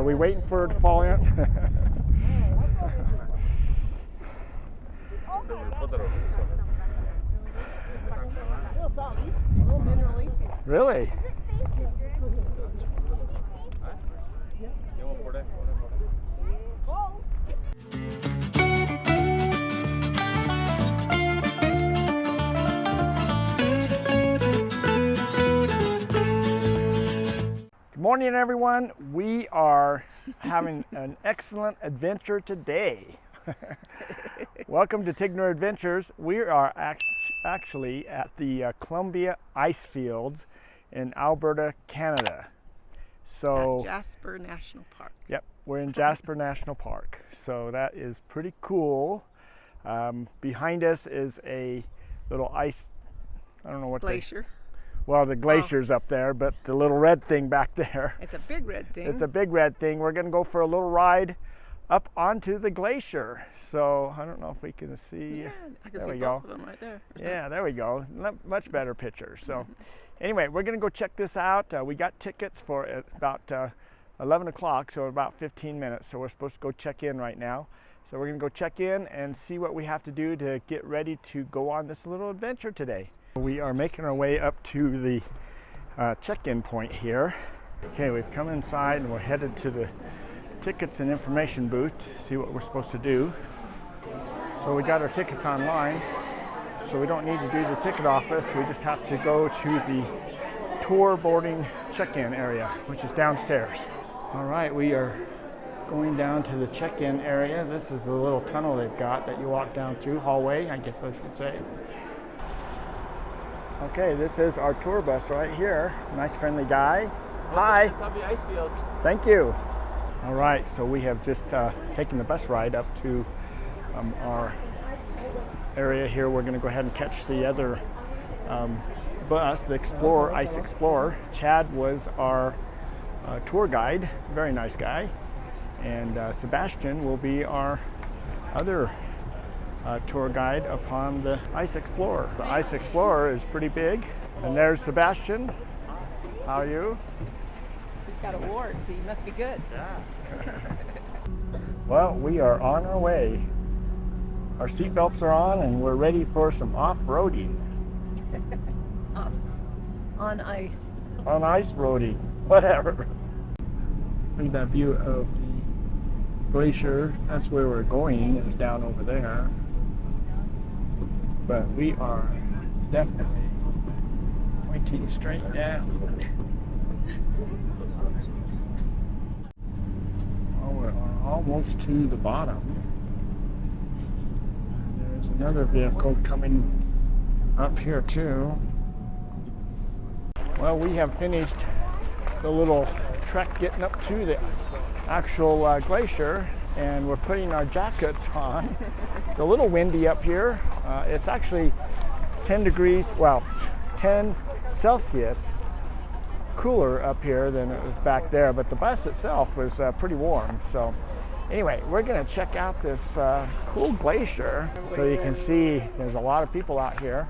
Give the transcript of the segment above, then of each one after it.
we waiting for it to fall in? Really? Good morning, everyone. We are having an excellent adventure today. Welcome to Tigner Adventures. We are actually at the Columbia Ice Fields in Alberta, Canada. So at Jasper National Park. Yep, we're in Jasper National Park. So that is pretty cool. Behind us is a little ice, I don't know what glacier. Well, the glacier's up there, but the little red thing back there. It's a big red thing. It's a big red thing. We're gonna go for a little ride up onto the glacier. So I don't know if we can see. Yeah, I can there see we both go. of them right there. Yeah, there we go. Much better picture. So anyway, we're gonna go check this out. We got tickets for about 11 o'clock, so about 15 minutes. So we're supposed to go check in right now. So we're gonna go check in and see what we have to do to get ready to go on this little adventure today. We are making our way up to the check-in point here. Okay, we've come inside and we're headed to the tickets and information booth to see what we're supposed to do. So we got our tickets online, so we don't need to do the ticket office. We just have to go to the tour boarding check-in area, which is downstairs. All right, we are going down to the check-in area. This is the little tunnel they've got that you walk down through, hallway, I guess I should say. Okay, this is our tour bus right here. Nice friendly guy. Hi. Columbia Ice Fields. Thank you. All right, so we have just taken the bus ride up to our area here. We're gonna go ahead and catch the other bus, the Explorer, Ice Explorer. Chad was our tour guide, very nice guy. And Sebastian will be our other tour guide upon the Ice Explorer. The Ice Explorer is pretty big. And there's Sebastian. How are you? He's got awards, so he must be good. Yeah. Well, we are on our way. Our seatbelts are on and we're ready for some off-roading. On ice. On ice roading, whatever. Look at that view of the glacier. That's where we're going, is down over there. But we are definitely pointing straight down. Oh, we're almost to the bottom. There's another vehicle coming up here too. Well, we have finished the little trek getting up to the actual glacier, and we're putting our jackets on. It's a little windy up here. It's actually 10 degrees, well, 10 Celsius cooler up here than it was back there, but the bus itself was pretty warm. So anyway, we're gonna check out this cool glacier. So you can see there's a lot of people out here.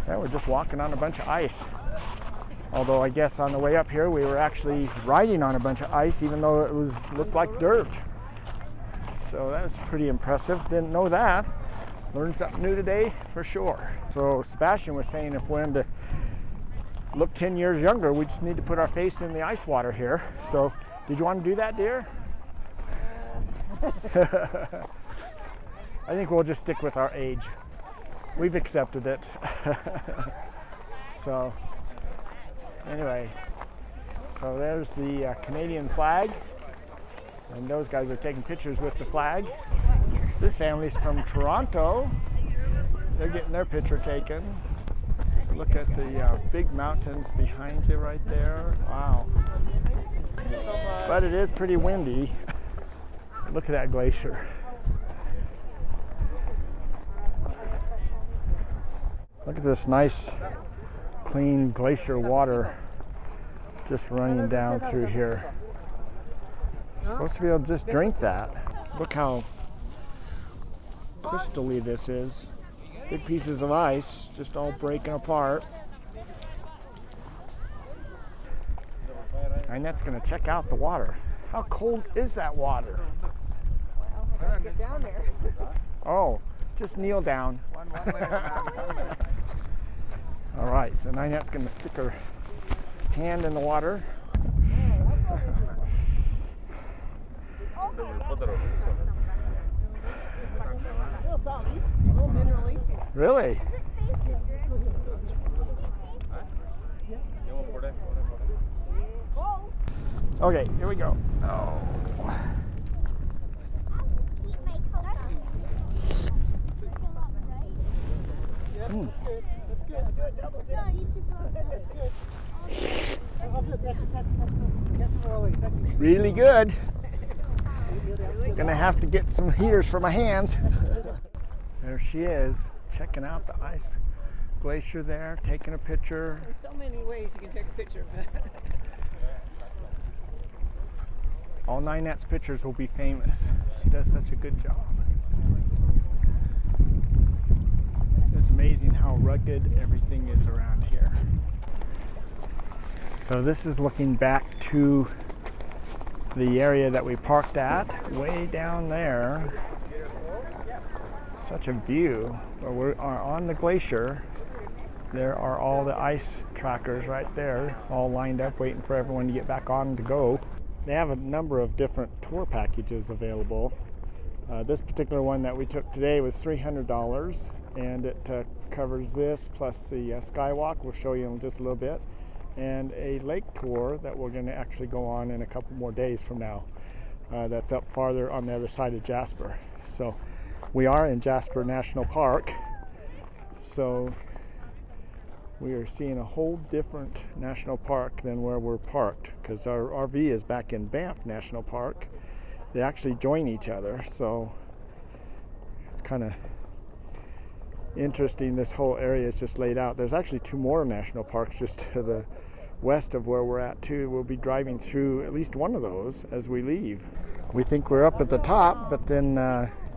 Yeah, we're just walking on a bunch of ice. Although I guess on the way up here we were actually riding on a bunch of ice, even though it looked like dirt. So that was pretty impressive. Didn't know that. Learned something new today for sure. So Sebastian was saying if we're to look 10 years younger, we just need to put our face in the ice water here. So did you want to do that, dear? I think we'll just stick with our age. We've accepted it. So anyway, so there's the Canadian flag, and those guys are taking pictures with the flag. This family's from Toronto. They're getting their picture taken. Just look at the big mountains behind you right there. Wow. But it is pretty windy. Look at that glacier. Look at this nice, clean glacier water just running down through here. You're supposed to be able to just drink that. Look how crystally this is. Big pieces of ice just all breaking apart. Ninette's gonna check out the water. How cold is that water? Well, I gotta get down there. Oh, just kneel down. All right, so Ninette's gonna stick her hand in the water. A little salty, a little minerally. Really? Okay, here we go. Oh. Really good. Gonna have to get some heaters for my hands. There she is, checking out the ice glacier there, taking a picture. There's so many ways you can take a picture of that. All Ninette's pictures will be famous. She does such a good job. It's amazing how rugged everything is around here. So this is looking back to the area that we parked at, way down there. Such a view. We are on the glacier. There are all the ice trackers right there, all lined up waiting for everyone to get back on to go. They have a number of different tour packages available. This particular one that we took today was $300, and it covers this plus the skywalk, we'll show you in just a little bit, and a lake tour that we're going to actually go on in a couple more days from now. That's up farther on the other side of Jasper. So we are in Jasper National Park, so we are seeing a whole different national park than where we're parked, because our RV is back in Banff National Park. They actually join each other, so it's kind of interesting. This whole area is just laid out. There's actually two more national parks just to the west of where we're at too. We'll be driving through at least one of those as we leave. We think we're up at the top, but then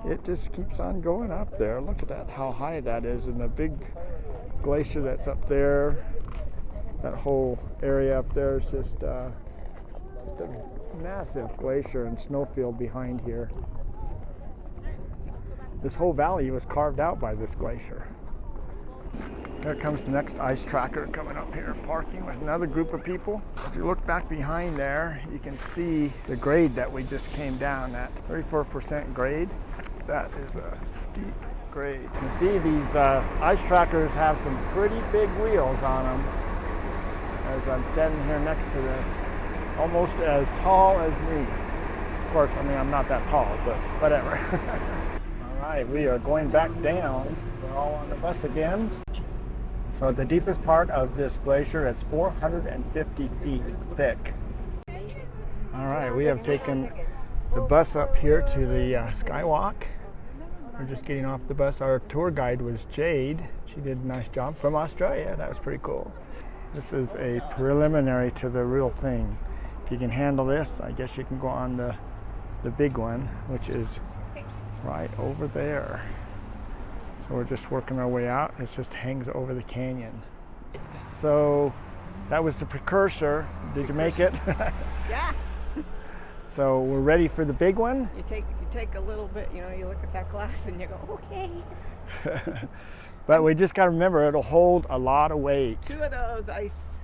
it just keeps on going up there. Look at that, how high that is, and the big glacier that's up there. That whole area up there is just a massive glacier and snowfield behind here. This whole valley was carved out by this glacier. There comes the next ice tracker coming up here, parking with another group of people. If you look back behind there, you can see the grade that we just came down at, 34% grade. That is a steep grade. You can see these ice trackers have some pretty big wheels on them. As I'm standing here next to this, almost as tall as me. Of course, I mean, I'm not that tall, but whatever. All right, we are going back down. We're all on the bus again. So the deepest part of this glacier is 450 feet thick. All right, we have taken the bus up here to the skywalk. We're just getting off the bus. Our tour guide was Jade. She did a nice job from Australia. That was pretty cool. This is a preliminary to the real thing. If you can handle this, I guess you can go on the big one, which is right over there. So we're just working our way out. It just hangs over the canyon. So that was the precursor. Did you make it? Yeah. So we're ready for the big one. You take a little bit, you know, you look at that glass and you go, okay. But we just got to remember, it'll hold a lot of weight. Two of those ice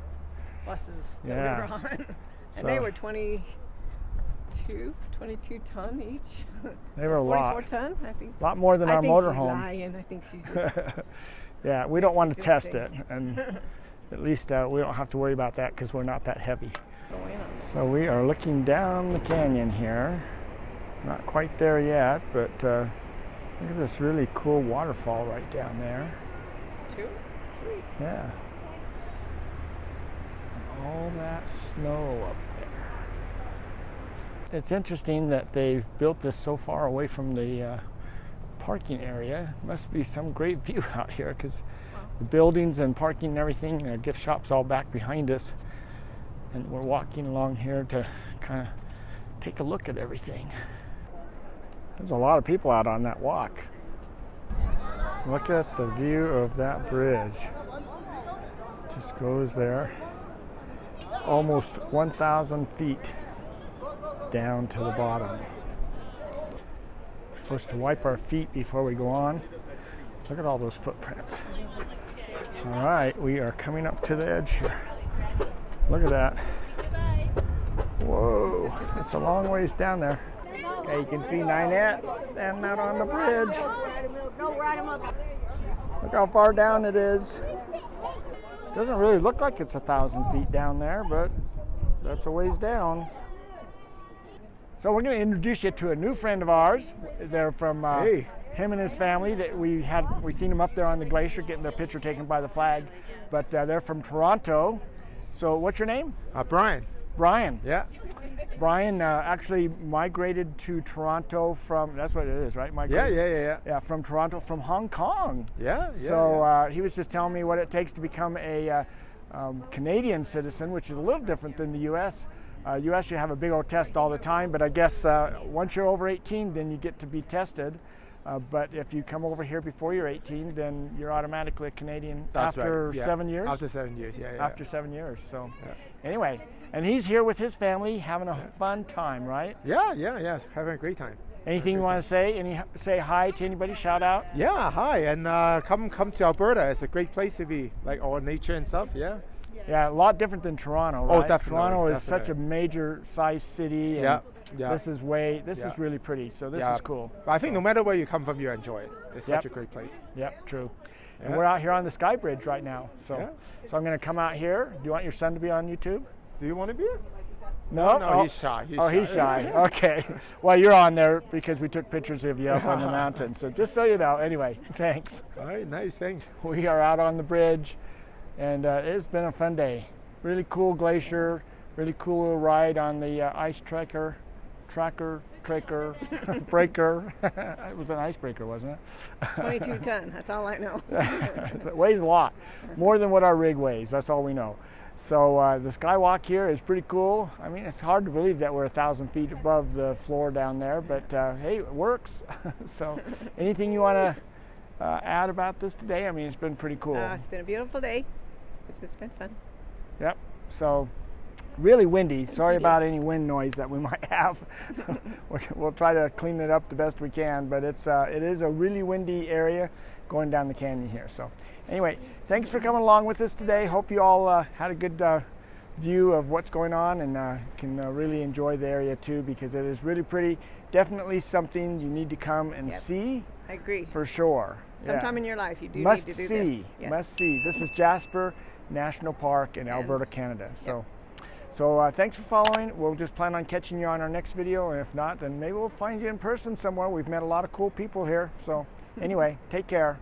buses that we were on, and they were 22 ton each. They so were a 44 lot. ton, I think. A lot more than our motorhome. I think she's lying. Yeah, we don't want to test it, and at least we don't have to worry about that because we're not that heavy. So we are looking down the canyon here. Not quite there yet, but look at this really cool waterfall right down there. 2, 3. Yeah. And all that snow up there. It's interesting that they've built this so far away from the parking area. Must be some great view out here, because the buildings and parking and everything, gift shops all back behind us. And we're walking along here to kind of take a look at everything. There's a lot of people out on that walk. Look at the view of that bridge. Just goes there. It's almost 1,000 feet down to the bottom. We're supposed to wipe our feet before we go on. Look at all those footprints. All right, we are coming up to the edge here. Look at that. Whoa, it's a long ways down there. Okay, you can see Ninette standing out on the bridge. Look how far down it is. Doesn't really look like it's 1,000 feet down there, but that's a ways down. So we're going to introduce you to a new friend of ours. They're from him and his family. That we seen them up there on the glacier getting their picture taken by the flag, but they're from Toronto. So what's your name? Brian. Brian. Yeah. Brian actually migrated to Toronto from, that's what it is, right? Yeah. Yeah, from Toronto, from Hong Kong. Yeah. So he was just telling me what it takes to become a Canadian citizen, which is a little different than the U.S. U.S. you have a big old test all the time, but I guess once you're over 18, then you get to be tested. But if you come over here before you're 18, then you're automatically a Canadian. That's after right. Yeah. 7 years? After 7 years, yeah. After 7 years, so anyway. And he's here with his family having a fun time, right? Yeah, having a great time. Anything you want to say? Say hi to anybody, shout out? Yeah, hi, and come to Alberta. It's a great place to be, like all nature and stuff, yeah. Yeah, a lot different than Toronto, right? Oh, definitely. Toronto is such a major size city, and Yeah. this is really pretty, so this is cool. But I think no matter where you come from, you enjoy it. It's such a great place. Yep, true. And we're out here on the Sky Bridge right now, so I'm going to come out here. Do you want your son to be on YouTube? Do you want to be? No? No, he's shy. He's shy. Okay. Well, you're on there because we took pictures of you up on the mountain. So just so you know. Anyway, thanks. All right, nice, thanks. We are out on the bridge, and it's been a fun day. Really cool glacier, really cool little ride on the ice tracker, breaker. It was an icebreaker, wasn't it? 22 ton, that's all I know. It weighs a lot, more than what our rig weighs, that's all we know. So the skywalk here is pretty cool. I mean, it's hard to believe that we're 1,000 feet above the floor down there, but hey, it works. So anything you want to add about this today? I mean, it's been pretty cool. It's been a beautiful day. It's been fun. Yep. So really windy. Sorry about any wind noise that we might have. We'll try to clean it up the best we can, but it is a really windy area going down the canyon here. So anyway, thanks for coming along with us today. Hope you all had a good view of what's going on and can really enjoy the area too, because it is really pretty. Definitely something you need to come and see. I agree. For sure. Sometime in your life you do Must need to do see. this. Yes. Must see. This is Jasper National Park in Alberta, Canada. So thanks for following. We'll just plan on catching you on our next video, and if not, then maybe we'll find you in person somewhere. We've met a lot of cool people here. So anyway, take care.